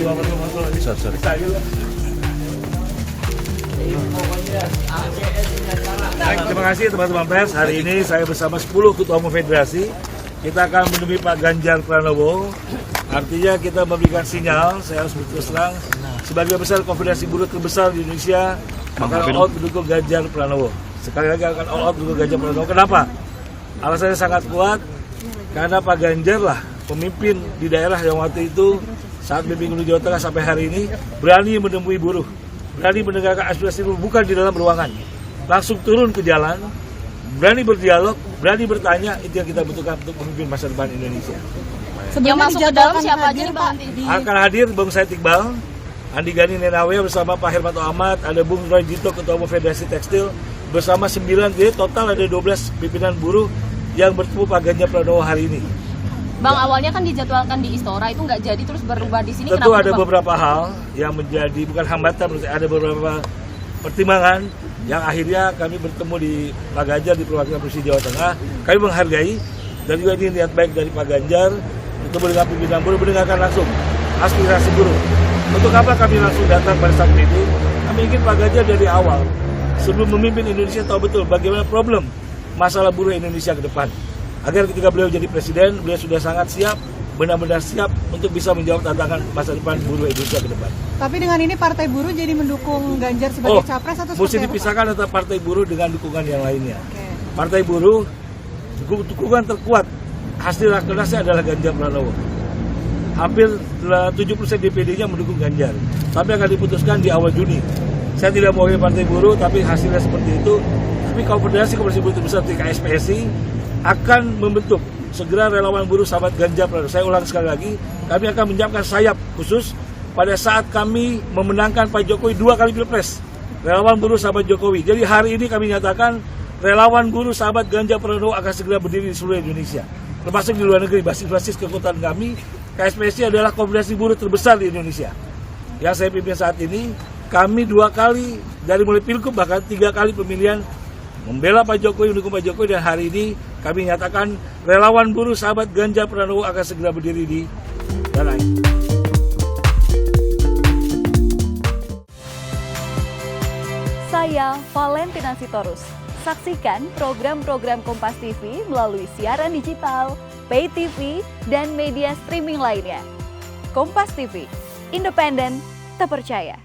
Sorry. Baik, terima kasih teman-teman pers. Hari ini saya bersama 10 ketua umum federasi. Kita akan menemui Pak Ganjar Pranowo. Artinya kita memberikan sinyal, saya harus berterus terang, sebagai besar konfederasi buruh terbesar di Indonesia, maka all out mendukung Ganjar Pranowo. Sekali lagi akan all out mendukung Ganjar Pranowo. Kenapa? Alasannya sangat kuat, karena Pak Ganjar lah pemimpin di daerah yang waktu itu saat memimpin Gubernur Jawa Tengah sampai hari ini berani menemui buruh, berani mendengarkan aspirasi buruh bukan di dalam ruangan, langsung turun ke jalan, berani berdialog, berani bertanya. Itu yang kita butuhkan untuk memimpin masa depan Indonesia. Yang masuk ke dalam siapa aja nih Bang? Akan hadir Bung Said Iqbal, Andi Gani Nenawe bersama Pak Hermanto Ahmad, ada Bung Roy Jito, Ketua Umum Federasi Tekstil, bersama 9, jadi total ada 12 pimpinan buruh yang bertemu Pak Ganjar Pranowo hari ini. Bang, awalnya kan dijadwalkan di Istora, itu nggak jadi terus berubah di sini. Tentu kenapa ada Bang? beberapa hal yang menjadi bukan hambatan, ada beberapa pertimbangan yang akhirnya kami bertemu di Pak Ganjar di perwakilan Provinsi Jawa Tengah. Kami menghargai dan juga ini niat baik dari Pak Ganjar untuk mendengar pimpinan buruh, mendengarkan langsung aspirasi buruh. Untuk apa kami langsung datang pada saat ini? Kami ingin Pak Ganjar dari awal, sebelum memimpin Indonesia, tahu betul bagaimana problem masalah buruh Indonesia ke depan. Agar ketika beliau jadi presiden, beliau sudah sangat siap, benar-benar siap untuk bisa menjawab tantangan masa depan buruh Indonesia ke depan. Tapi dengan ini Partai Buruh jadi mendukung Ganjar sebagai capres atau mesti seperti dipisahkan antara Partai Buruh dengan dukungan yang lainnya. Oke. Partai Buruh, dukungan terkuat hasil rakernasnya adalah Ganjar Pranowo. Hampir 70% DPD-nya mendukung Ganjar. Tapi akan diputuskan di awal Juni. Saya tidak mau Partai Buruh, tapi hasilnya seperti itu. Tapi Konfederasi Buruh Terbesar di KSPSI akan membentuk segera relawan buruh sahabat Ganjar Pranowo. Saya ulang sekali lagi, kami akan menyiapkan sayap khusus pada saat kami memenangkan Pak Jokowi 2 kali Pilpres. Relawan buruh sahabat Jokowi. Jadi hari ini kami nyatakan relawan buruh sahabat Ganjar Pranowo akan segera berdiri di seluruh Indonesia. Termasuk di luar negeri, basis-basis kekuatan kami. KSPSI adalah konfederasi buruh terbesar di Indonesia. Yang saya pimpin saat ini, kami 2 kali, dari mulai Pilgub bahkan 3 kali pemilihan, membela Pak Jokowi, mendukung Pak Jokowi, dan hari ini kami nyatakan relawan buruh sahabat Ganjar Pranowo akan segera berdiri di tanah air. Saya Valentina Sitorus. Saksikan program-program Kompas TV melalui siaran digital, pay TV, dan media streaming lainnya. Kompas TV, independen, terpercaya.